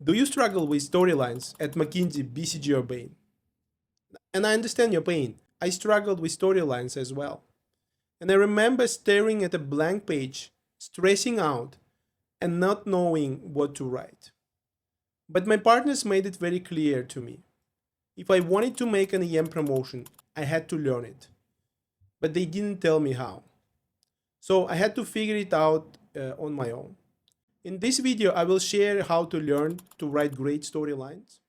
Do you struggle with storylines at McKinsey, BCG, or Bain? And I understand your pain. I struggled with storylines as well. And I remember staring at a blank page, stressing out, and not knowing what to write. But my partners made it very clear to me. If I wanted to make an EM promotion, I had to learn it. But they didn't tell me how. So I had to figure it out on my own. In this video, I will share how to learn to write great storylines.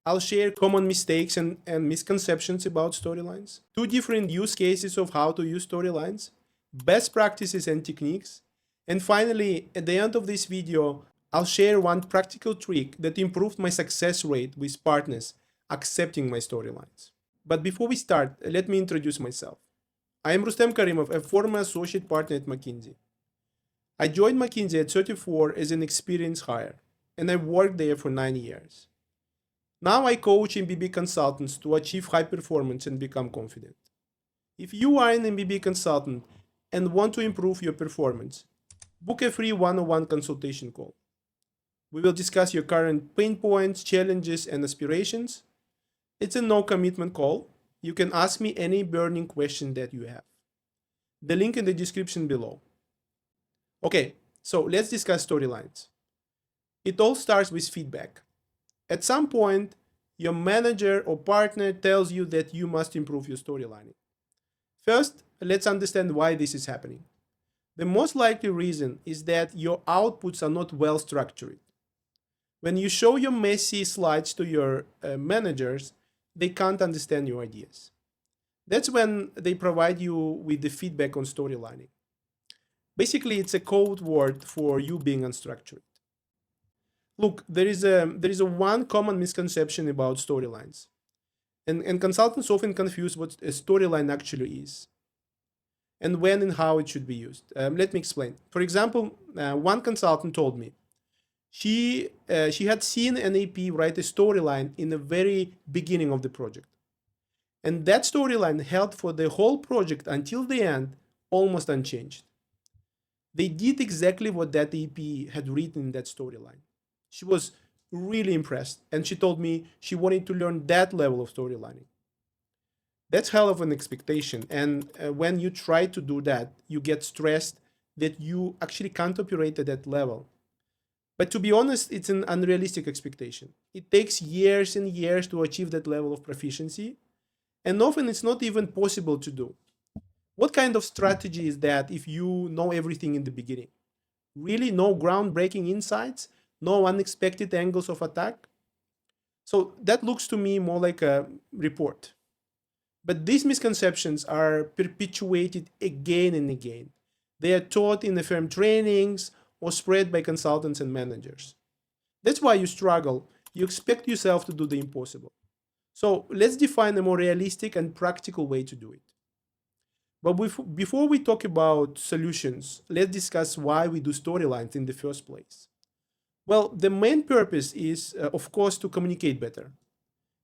I'll share common mistakes and misconceptions about storylines, two different use cases of how to use storylines, best practices and techniques, and finally, at the end of this video, I'll share one practical trick that improved my success rate with partners accepting my storylines. But before we start, let me introduce myself. I am Rustem Karimov, a former associate partner at McKinsey. I joined McKinsey at 34 as an experienced hire, and I worked there for 9 years. Now I coach MBB consultants to achieve high performance and become confident. If you are an MBB consultant and want to improve your performance, book a free one-on-one consultation call. We will discuss your current pain points, challenges, and aspirations. It's a no-commitment call. You can ask me any burning question that you have. The link in the description below. Okay, so let's discuss storylines. It all starts with feedback. At some point, your manager or partner tells you that you must improve your storylining. First, let's understand why this is happening. The most likely reason is that your outputs are not well structured. When you show your messy slides to your managers, they can't understand your ideas. That's when they provide you with the feedback on storylining. Basically, it's a code word for you being unstructured. Look, there is a one common misconception about storylines. And consultants often confuse what a storyline actually is and when and how it should be used. Let me explain. For example, one consultant told me she had seen an AP write a storyline in the very beginning of the project. And that storyline held for the whole project until the end, almost unchanged. They did exactly what that AP had written in that storyline. She was really impressed, and she told me she wanted to learn that level of storylining. That's hell of an expectation, and when you try to do that, you get stressed that you actually can't operate at that level. But to be honest, it's an unrealistic expectation. It takes years and years to achieve that level of proficiency, and often it's not even possible to do. What kind of strategy is that if you know everything in the beginning? Really, no groundbreaking insights? No unexpected angles of attack? So that looks to me more like a report. But these misconceptions are perpetuated again and again. They are taught in the firm trainings or spread by consultants and managers. That's why you struggle. You expect yourself to do the impossible. So let's define a more realistic and practical way to do it. But before we talk about solutions, let's discuss why we do storylines in the first place. Well, the main purpose is, of course, to communicate better.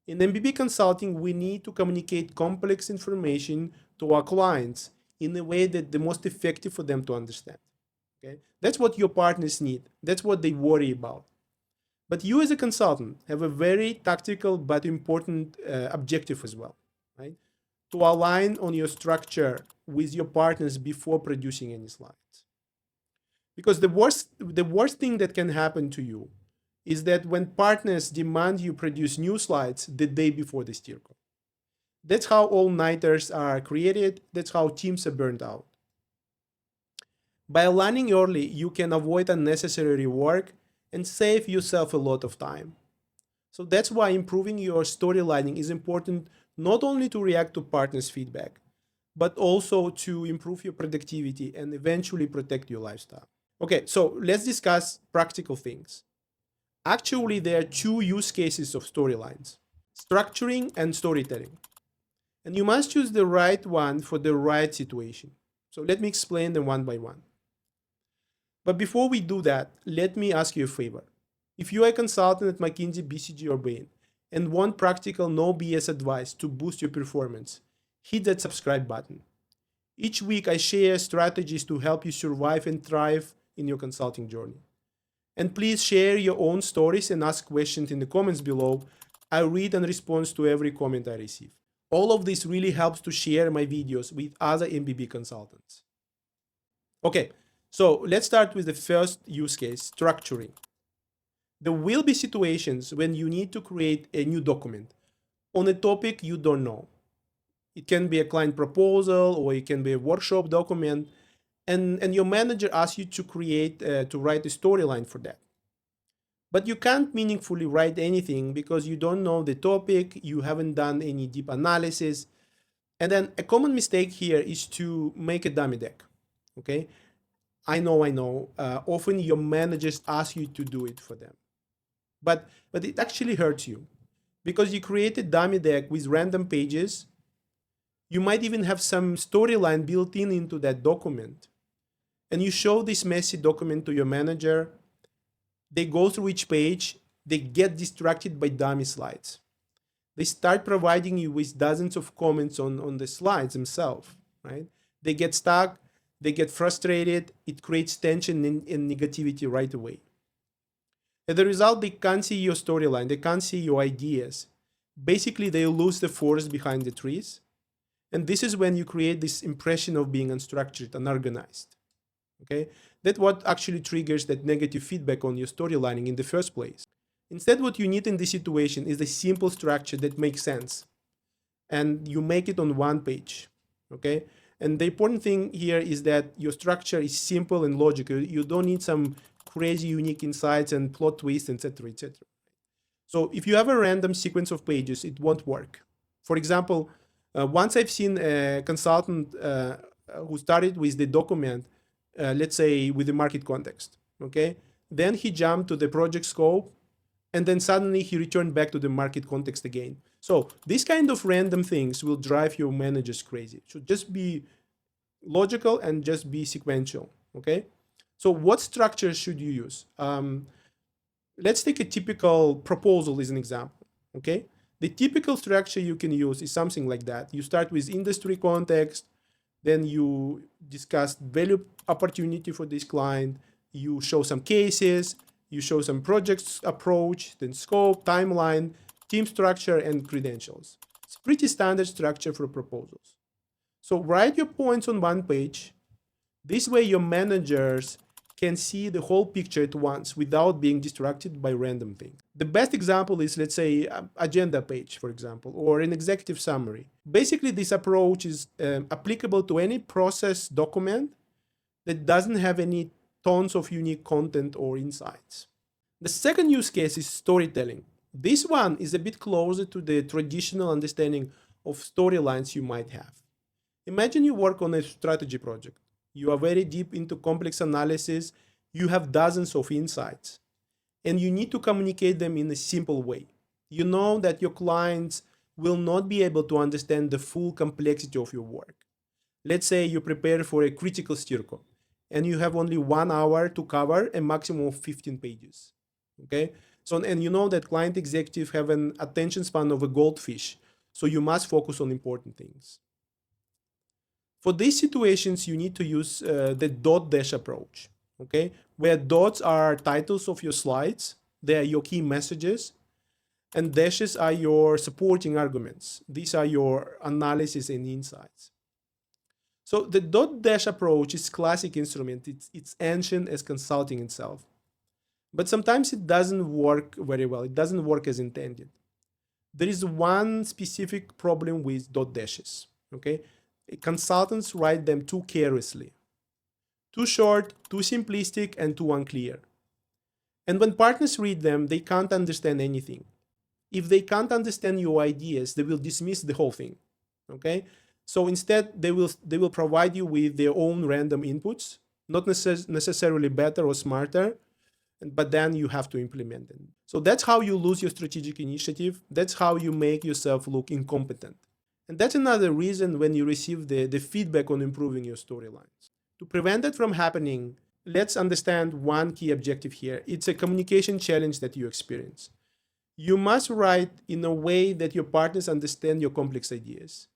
In MBB consulting, we need to communicate complex information to our clients in a way that the most effective for them to understand. Okay? That's what your partners need. That's what they worry about. But you as a consultant have a very tactical but important objective as well, right? To align on your structure with your partners before producing any slides. Because the worst thing that can happen to you is that when partners demand you produce new slides the day before the steer call. That's how all-nighters are created. That's how teams are burned out. By aligning early, you can avoid unnecessary rework and save yourself a lot of time. So that's why improving your storylining is important, not only to react to partners' feedback, but also to improve your productivity and eventually protect your lifestyle. Okay, so let's discuss practical things. Actually, there are two use cases of storylines: structuring and storytelling. And you must choose the right one for the right situation. So let me explain them one by one. But before we do that, let me ask you a favor. If you are a consultant at McKinsey, BCG, or Bain and want practical, no BS advice to boost your performance, hit that subscribe button. Each week, I share strategies to help you survive and thrive in your consulting journey. And please share your own stories and ask questions in the comments below. I read and respond to every comment I receive. All of this really helps to share my videos with other MBB consultants. Okay, so let's start with the first use case, structuring. There will be situations when you need to create a new document on a topic you don't know. It can be a client proposal or it can be a workshop document, and your manager asks you to write a storyline for that. But you can't meaningfully write anything because you don't know the topic, you haven't done any deep analysis. And then a common mistake here is to make a dummy deck. Okay, I know. Often your managers ask you to do it for them, but it actually hurts you because you create a dummy deck with random pages. You might even have some storyline built in into that document, and you show this messy document to your manager. They go through each page, they get distracted by dummy slides. They start providing you with dozens of comments on the slides themselves, right? They get stuck, they get frustrated, it creates tension and negativity right away. As a result, they can't see your storyline, they can't see your ideas. Basically, they lose the forest behind the trees. And this is when you create this impression of being unstructured, unorganized. Okay? That's what actually triggers that negative feedback on your storylining in the first place. Instead, what you need in this situation is a simple structure that makes sense. And you make it on one page. Okay? And the important thing here is that your structure is simple and logical. You don't need some crazy unique insights and plot twists, etc., etc. So if you have a random sequence of pages, it won't work. For example, once I've seen a consultant who started with the document, let's say with the market context, okay? Then he jumped to the project scope, and then suddenly he returned back to the market context again. So these kind of random things will drive your managers crazy. So just be logical and just be sequential, okay? So what structure should you use? Let's take a typical proposal as an example, okay? The typical structure you can use is something like that. You start with industry context, then you discuss value opportunity for this client, you show some cases, you show some projects approach, then scope, timeline, team structure, and credentials. It's pretty standard structure for proposals. So write your points on one page. This way your managers can see the whole picture at once without being distracted by random things. The best example is, let's say, agenda page, for example, or an executive summary. Basically, this approach is applicable to any process document that doesn't have any tons of unique content or insights. The second use case is storytelling. This one is a bit closer to the traditional understanding of storylines you might have. Imagine you work on a strategy project. You are very deep into complex analysis. You have dozens of insights, and you need to communicate them in a simple way. You know that your clients will not be able to understand the full complexity of your work. Let's say you prepare for a critical steerco, and you have only 1 hour to cover a maximum of 15 pages. Okay? So, and you know that client executives have an attention span of a goldfish, so you must focus on important things. For these situations, you need to use the dot dash approach, okay? Where dots are titles of your slides, they are your key messages, and dashes are your supporting arguments. These are your analysis and insights. So the dot dash approach is classic instrument. It's ancient as consulting itself. But sometimes it doesn't work very well. It doesn't work as intended. There is one specific problem with dot dashes, okay? Consultants write them too carelessly. Too short, too simplistic, and too unclear. And when partners read them, they can't understand anything. If they can't understand your ideas, they will dismiss the whole thing. Okay? So instead, they will provide you with their own random inputs, not necessarily better or smarter, but then you have to implement them. So that's how you lose your strategic initiative. That's how you make yourself look incompetent. And that's another reason when you receive the feedback on improving your storylines. To prevent that from happening, let's understand one key objective here. It's a communication challenge that you experience. You must write in a way that your partners understand your complex ideas.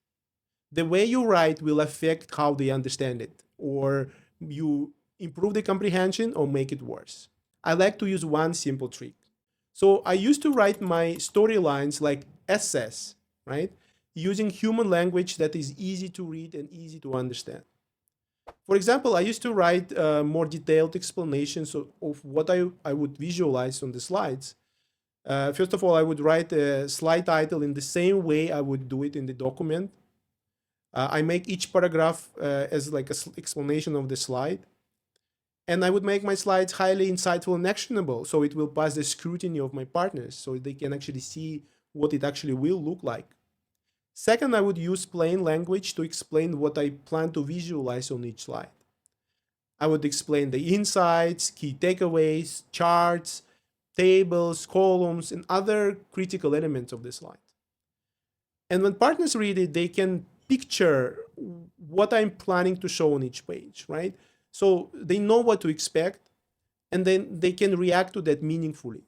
The way you write will affect how they understand it, or you improve the comprehension or make it worse. I like to use one simple trick. So I used to write my storylines like essays, right? Using human language that is easy to read and easy to understand. For example, I used to write more detailed explanations of what I would visualize on the slides. First of all, I would write a slide title in the same way I would do it in the document. I make each paragraph as like an explanation of the slide. And I would make my slides highly insightful and actionable, so it will pass the scrutiny of my partners, so they can actually see what it actually will look like. Second, I would use plain language to explain what I plan to visualize on each slide. I would explain the insights, key takeaways, charts, tables, columns, and other critical elements of the slide. And when partners read it, they can picture what I'm planning to show on each page, right? So they know what to expect, and then they can react to that meaningfully.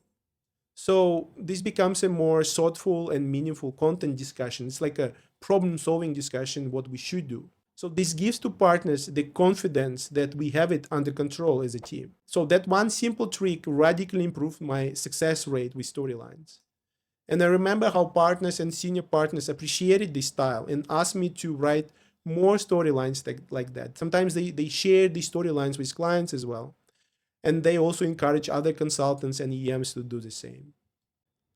So this becomes a more thoughtful and meaningful content discussion. It's like a problem-solving discussion, what we should do. So this gives to partners the confidence that we have it under control as a team. So that one simple trick radically improved my success rate with storylines. And I remember how partners and senior partners appreciated this style and asked me to write more storylines like that. Sometimes they share these storylines with clients as well. And they also encourage other consultants and EMs to do the same.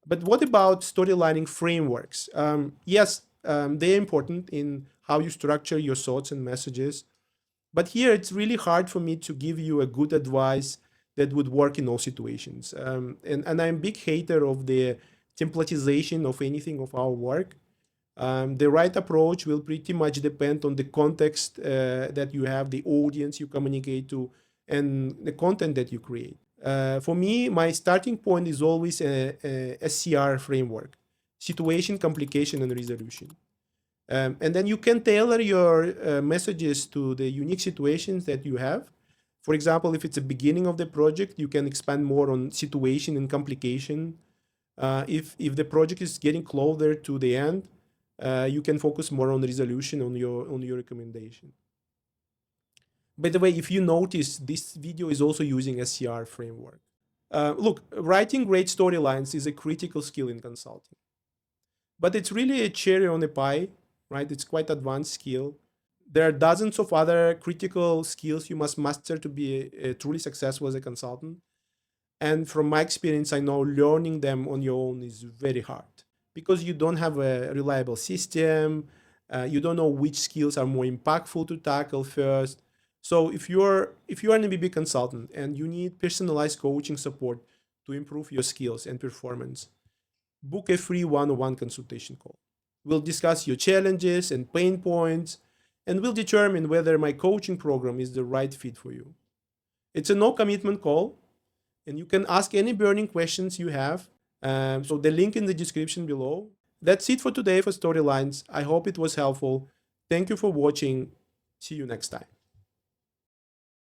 But what about storylining frameworks? Yes, they're important in how you structure your thoughts and messages. But here it's really hard for me to give you a good advice that would work in all situations. And I'm a big hater of the templatization of anything of our work. The right approach will pretty much depend on the context that you have, the audience you communicate to, and the content that you create. For me, my starting point is always a SCR framework: situation, complication, and resolution. And then you can tailor your messages to the unique situations that you have. For example, if it's the beginning of the project, you can expand more on situation and complication. If the project is getting closer to the end, you can focus more on resolution on your recommendation. By the way, if you notice, this video is also using SCR framework. Look, writing great storylines is a critical skill in consulting, but it's really a cherry on the pie, right? It's quite advanced skill. There are dozens of other critical skills you must master to be truly successful as a consultant. And from my experience, I know learning them on your own is very hard because you don't have a reliable system. You don't know which skills are more impactful to tackle first. So if you're an MBB consultant and you need personalized coaching support to improve your skills and performance, book a free one-on-one consultation call. We'll discuss your challenges and pain points, and we'll determine whether my coaching program is the right fit for you. It's a no commitment call, and you can ask any burning questions you have. So the link in the description below. That's it for today for Storylines. I hope it was helpful. Thank you for watching. See you next time.